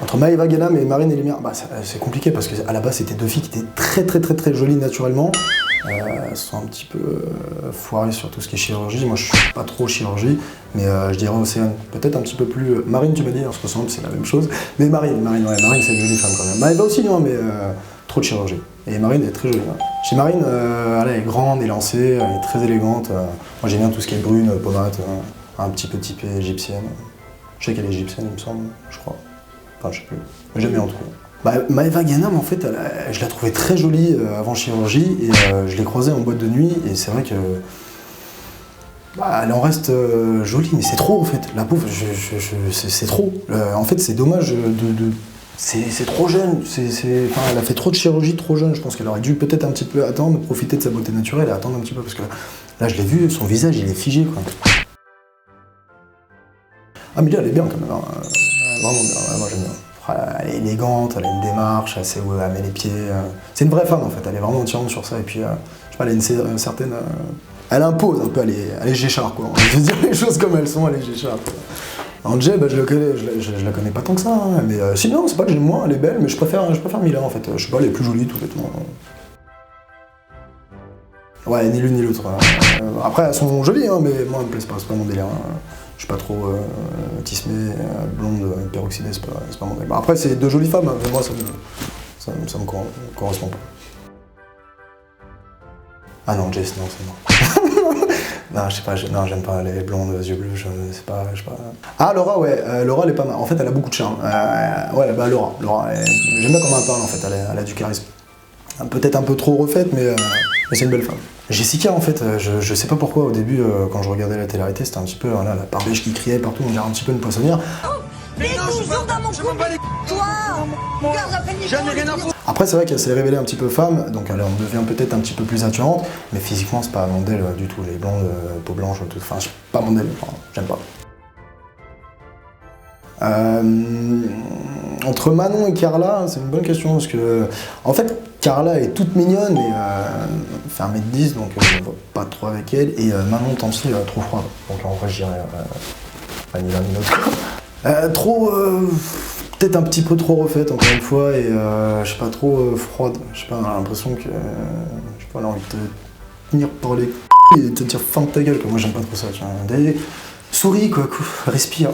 Entre Maëva Guénam et Marine Elimir, c'est compliqué parce qu'à la base c'était deux filles qui étaient très jolies naturellement. Elles sont un petit peu foirées sur tout ce qui est chirurgie. Moi je suis pas trop chirurgie, mais je dirais Océane. Peut-être un petit peu plus. Marine, tu m'as dit, on se ressemble, c'est la même chose. Mais Marine c'est une jolie femme quand même. Maëva aussi, non, mais trop de chirurgie. Et Marine est très jolie. Ouais. Chez Marine, elle est grande, élancée, elle est très élégante. Moi j'aime bien tout ce qui est brune, pommade, un petit peu typée égyptienne. Je sais qu'elle est égyptienne, il me semble, je crois. Enfin, je sais plus. Mais j'aime bien en tout cas. Maëva Guénam, en fait, je la trouvais très jolie avant chirurgie et je l'ai croisée en boîte de nuit et c'est vrai que. Elle en reste jolie, mais c'est trop en fait. La pauvre, c'est trop. En fait, c'est dommage de c'est trop jeune. Elle a fait trop de chirurgie trop jeune. Je pense qu'elle aurait dû peut-être un petit peu attendre, profiter de sa beauté naturelle et attendre un petit peu parce que là, je l'ai vu, son visage, il est figé quoi. Ah, mais là, elle est bien quand même. Hein. Vraiment bien, moi j'aime bien. Elle est élégante, elle a une démarche, elle sait où elle met les pieds. C'est une vraie femme en fait, elle est vraiment entièrement sur ça. Et puis, je sais pas, elle a une certaine. Elle impose un peu, elle est Géchard quoi. Je veux dire les choses comme elles sont, elle est Géchard. Angel, je la connais pas tant que ça, hein, mais sinon, c'est pas que j'aime moins, elle est belle, mais je préfère Mila en fait. Je sais pas, elle est plus jolie tout bêtement. Ouais, ni l'une ni l'autre. Après, elles sont jolies, hein, mais moi, elles me plaisent pas, c'est pas mon délire. Hein. Je suis pas trop tismé, blonde, peroxydée, c'est pas mon délire. Après, c'est deux jolies femmes, hein, mais moi, ça me correspond pas. Ah non, Jess, non, c'est mort. Non, je sais pas, j'aime pas les blondes, yeux bleus, je sais pas. Ah, Laura, ouais, Laura, elle est pas mal. En fait, elle a beaucoup de charme. Laura, j'aime bien comment elle parle, en fait, elle a du charisme. Peut-être un peu trop refaite, mais c'est une belle femme. Jessica, en fait, je sais pas pourquoi, au début, quand je regardais la télé-réalité, c'était un petit peu, la barbèche qui criait partout, on dirait un petit peu une poissonnière. Mais toujours dans mon couple, toi, jamais rien à foutre. Après, c'est vrai qu'elle s'est révélée un petit peu femme, donc elle devient peut-être un petit peu plus attirante, mais physiquement, c'est pas un modèle du tout. Les blondes, peau blanche, tout, enfin, c'est pas mon modèle, enfin, j'aime pas. Entre Manon et Carla, c'est une bonne question, parce que, en fait, Carla est toute mignonne, mais fait 1m10, donc on va pas trop avec elle, et Manon Tanti, trop froide. Donc en vrai, je dirais ni l'un ni l'autre. Trop. Peut-être un petit peu trop refaite encore une fois et je sais pas, trop froide. Je sais pas, on a l'impression que je sais pas, elle a envie de te tenir par les couilles et de te dire fin de ta gueule quoi. Moi j'aime pas trop ça. Souris quoi, respire.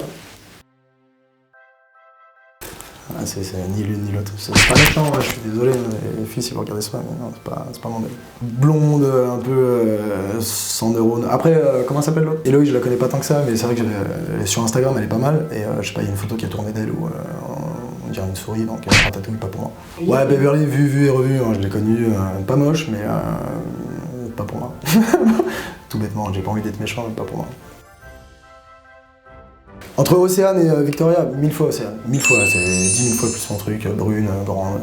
Ah, c'est ni l'une ni l'autre. C'est pas méchant, je suis désolé, les filles si vous regardez ça, mais non, c'est pas mon délire. Blonde, un peu sans neurones. Après, comment s'appelle l'autre? Héloïse, je la connais pas tant que ça, mais c'est vrai que sur Instagram elle est pas mal. Et je sais pas, il y a une photo qui a tourné d'elle où on dirait une souris, donc ratatouille, pas pour moi. Ouais, Beverly, vu et revu, hein, je l'ai connue, pas moche, mais pas pour moi. Tout bêtement, j'ai pas envie d'être méchant, mais pas pour moi. Entre Océane et Victoria, 1000 fois Océane. 1000 fois, c'est 10 000 fois plus mon truc, brune, grande.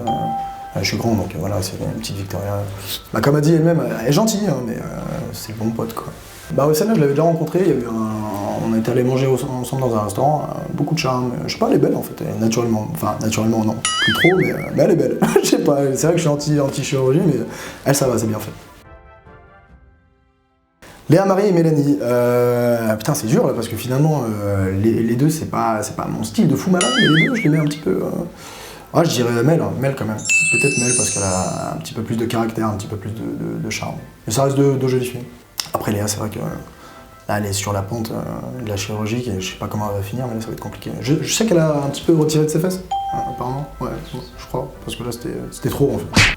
Je suis grand, donc voilà, c'est une petite Victoria. Comme elle dit elle-même, elle est gentille, hein, mais c'est le bon pote, quoi. Océane, je l'avais déjà rencontrée, on était allé manger ensemble dans un restaurant, beaucoup de charme. Je sais pas, elle est belle, en fait, naturellement. Enfin, naturellement, non, plus trop, mais elle est belle. Je sais pas, c'est vrai que je suis anti-chirurgie, mais elle, ça va, c'est bien fait. Léa Marie et Mélanie, putain c'est dur là parce que finalement les deux c'est pas mon style de fou malade, mais les deux je les mets un petit peu. Je dirais Mel quand même. Peut-être Mel parce qu'elle a un petit peu plus de caractère, un petit peu plus de charme. Mais ça reste de jolies filles. Après Léa c'est vrai que là elle est sur la pente de la chirurgie et je sais pas comment elle va finir mais là ça va être compliqué. Je sais qu'elle a un petit peu retiré de ses fesses, apparemment. Ouais, je crois, parce que là c'était trop en fait.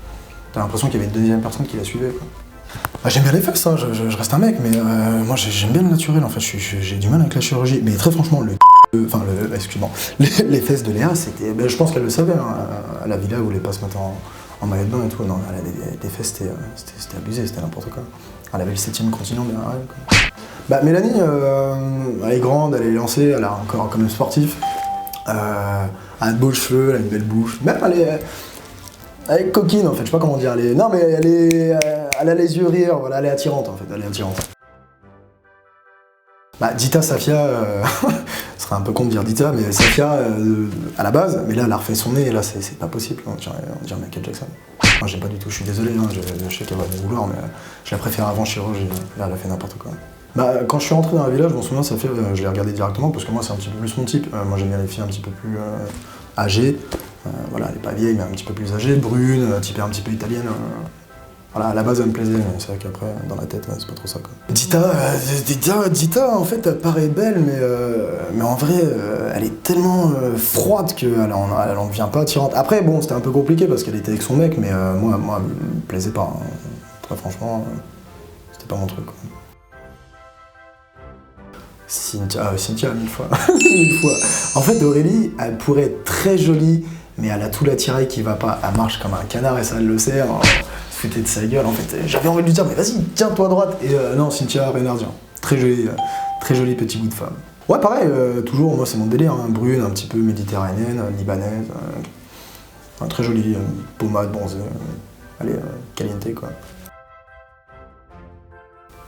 T'as l'impression qu'il y avait une deuxième personne qui la suivait quoi. J'aime bien les fesses, hein. Je reste un mec, mais moi j'aime bien le naturel en fait, j'ai du mal avec la chirurgie. Mais très franchement, excuse-moi, les fesses de Léa, c'était. Je pense qu'elle le savait, hein. À la villa, elle voulait pas se mettre en maillot de bain et tout. Non, elle a des fesses, c'était abusé, c'était n'importe quoi. Elle avait le 7e continent derrière elle, quoi. Mélanie, elle est grande, elle est lancée, elle a un corps comme sportif. Elle a de beaux cheveux, elle a une belle bouche. Même elle est coquine en fait, je sais pas comment dire. Non mais elle a les yeux rires, voilà, elle est attirante en fait, elle est attirante. Dita Safia, ce serait un peu con de dire Dita, mais Safia à la base, mais là elle a refait son nez et là c'est pas possible, on dirait Michael Jackson. Moi j'aime pas du tout, je suis désolé, hein, je sais qu'elle va me vouloir, mais je la préfère avant chirurgie, là elle a fait n'importe quoi. Bah, quand je suis rentré dans la villa, je m'en souviens, je l'ai regardé directement parce que moi c'est un petit peu plus mon type. Moi j'aime bien les filles un petit peu plus âgées. Voilà, elle est pas vieille mais un petit peu plus âgée, brune, typée un petit peu italienne. Voilà, à la base elle me plaisait, mais c'est vrai qu'après, dans la tête, c'est pas trop ça quoi. Dita en fait elle paraît belle, mais en vrai elle est tellement froide qu'elle en devient pas attirante. Après bon, c'était un peu compliqué parce qu'elle était avec son mec, mais moi elle me plaisait pas. Hein. Très franchement, c'était pas mon truc quoi. Cynthia, 1000 fois. 1000 fois. En fait, Aurélie, elle pourrait être très jolie, mais elle a tout l'attirail qui va pas. Elle marche comme un canard et ça, elle le sait. Oh, foutez de sa gueule, en fait. J'avais envie de lui dire, mais vas-y, tiens-toi à droite. Et non, Cynthia, Reynardien. Très joli petit bout de femme. Ouais, pareil, toujours, moi, c'est mon délire. Hein, brune, un petit peu méditerranéenne, libanaise. Très jolie, pommade, bronzée. Allez, caliente, quoi.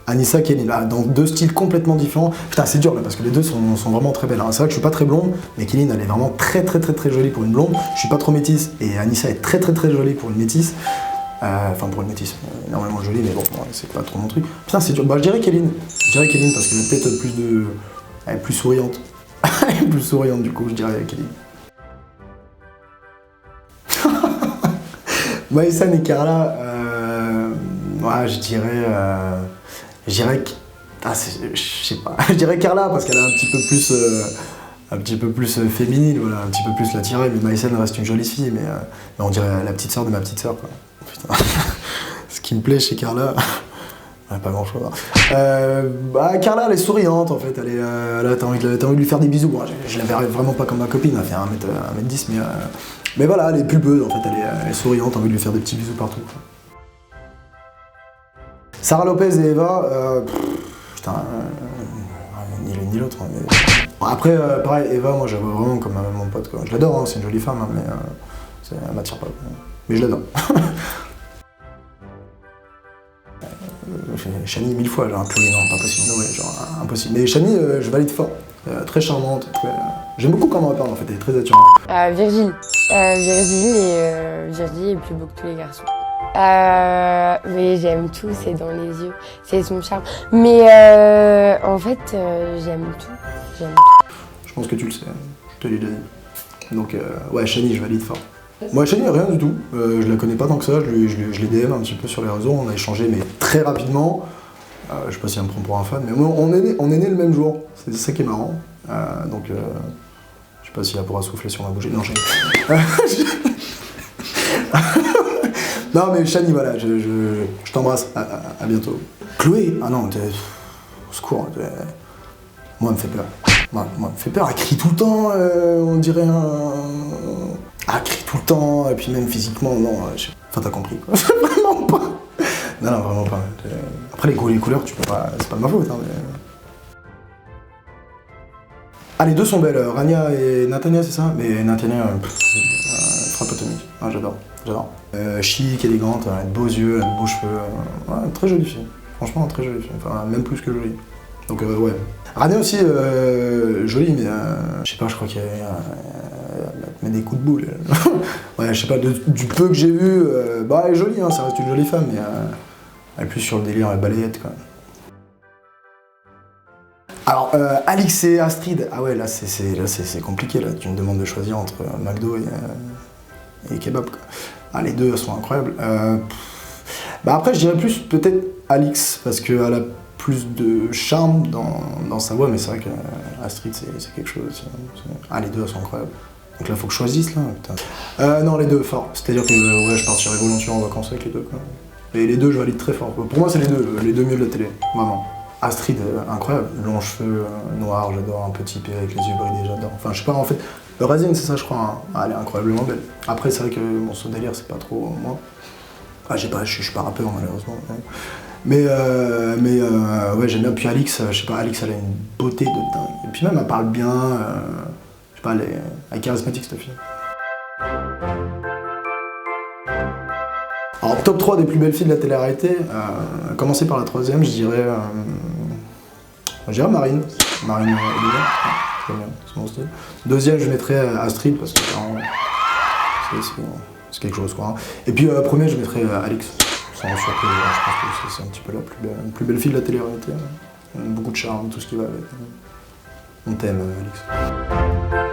Anissa, Kéline, là, dans deux styles complètement différents. Putain, c'est dur là parce que les deux sont vraiment très belles. Hein. C'est vrai que je suis pas très blonde, mais Kéline, elle est vraiment très jolie pour une blonde. Je suis pas trop métisse et Anissa est très jolie pour une métisse. Enfin, pour une métisse, énormément jolie, mais bon, c'est pas trop mon truc. Putain, c'est dur. Bah, je dirais Kéline. Je dirais Kéline parce qu'elle est peut-être plus de. Elle est plus souriante. Elle est plus souriante du coup, je dirais Kéline. Maïsan et Carla, ouais, je dirais que... Ah, je sais pas. Je dirais Carla parce qu'elle est un petit peu plus féminine, voilà, un petit peu plus l'attirail, mais Maïsan reste une jolie fille, mais on dirait la petite sœur de ma petite sœur, quoi. Putain. Ce qui me plaît chez Carla... Ouais, pas grand chose. Bah, Carla, elle est souriante en fait, t'as envie de lui faire des bisous. Bon, je la verrais vraiment pas comme ma copine, elle fait 1m10, mais voilà, elle est pulpeuse en fait, elle est souriante, t'as envie de lui faire des petits bisous partout. Quoi. Sarah Lopez et Eva, putain, ni l'une ni l'autre. Hein, mais... Bon, après, pareil, Eva, moi j'avoue vraiment comme mon pote, quoi. Je l'adore, hein, c'est une jolie femme, hein, mais elle m'attire pas. Quoi. Mais je l'adore. Chani 1000 fois, genre, plus non, pas possible, no way, genre, impossible. Mais Chani, je valide fort. Très charmante, j'aime beaucoup comment elle parle en fait, elle est très attirante. Virgile. Virgile est plus beau que tous les garçons. Mais j'aime tout, c'est dans les yeux, c'est son charme. Mais en fait, j'aime tout. Je pense que tu le sais, je te l'ai déjà dit. Donc ouais, Chani, je valide fort. Moi, Chani, rien du tout. Je la connais pas tant que ça, je l'ai DM un petit peu sur les réseaux, on a échangé mais très rapidement. Je sais pas si elle me prend pour un fan, mais on est né le même jour, c'est ça qui est marrant. Donc je sais pas si elle pourra souffler sur ma bougie. Non, non mais Chani, voilà, je t'embrasse, à bientôt. Chloé, ah non, au secours, moi elle me fait peur. Moi elle me fait peur, elle crie tout le temps, on dirait un... Elle crie tout le temps, et puis même physiquement, non, enfin t'as compris quoi, vraiment pas. Non, vraiment pas. Après les goûts et les couleurs, tu peux pas, c'est pas de ma faute. Hein, mais... Ah, les deux sont belles, Rania et Natania, c'est ça? Mais Natania, frappe atomique. Ah, j'adore. Chic, élégante, elle a de beaux yeux, elle a de beaux cheveux. Ouais, très jolie fille. Franchement, très jolie fille. Enfin, même plus que jolie. Donc, ouais. Rania aussi, jolie, mais je sais pas, je crois qu'elle met des coups de boule. Ouais, je sais pas, du peu que j'ai vu, bah, elle est jolie, hein, ça reste une jolie femme, mais elle est plus sur le délire balayette, quoi. Alors, Alix et Astrid, ah ouais, là c'est compliqué, là. Tu me demandes de choisir entre McDo et kebab, quoi. Ah, les deux sont incroyables. Bah après, je dirais plus peut-être Alix, parce qu'elle a plus de charme dans sa voix, mais c'est vrai qu'Astrid, c'est quelque chose aussi. Ah, les deux, elles sont incroyables. Donc là, faut que je choisisse, là, putain. Non, les deux, fort. C'est-à-dire que, ouais, je partirais volontiers en vacances avec les deux, quoi. Et les deux, je valide très fort. Pour moi, c'est les deux mieux de la télé, vraiment. Astrid, incroyable, longs cheveux, noirs, j'adore, un peu typé avec les yeux bridés, j'adore. Enfin, je sais pas, en fait, Eurasienne, c'est ça, je crois, hein. Ah, elle est incroyablement belle. Après, c'est vrai que mon ce délire, c'est pas trop moi. Ah, je suis pas rappeur, malheureusement. Hein. Mais ouais, j'aime bien. Puis Alix, je sais pas, Alix, elle a une beauté de dingue. Et puis même, elle parle bien, je sais pas, elle est charismatique, cette fille. Alors, top 3 des plus belles filles de la télé-réalité, commencer par la troisième, je dirais Marine. Marine Olivier, c'est mon style. Deuxième, je mettrais Astrid, parce que c'est quelque chose, quoi. Hein. Et puis, premier, je mettrais Alix. Sans surprise, je pense que c'est un petit peu la plus belle fille de la télé-réalité. beaucoup de charme, tout ce qui va avec. On t'aime, Alix.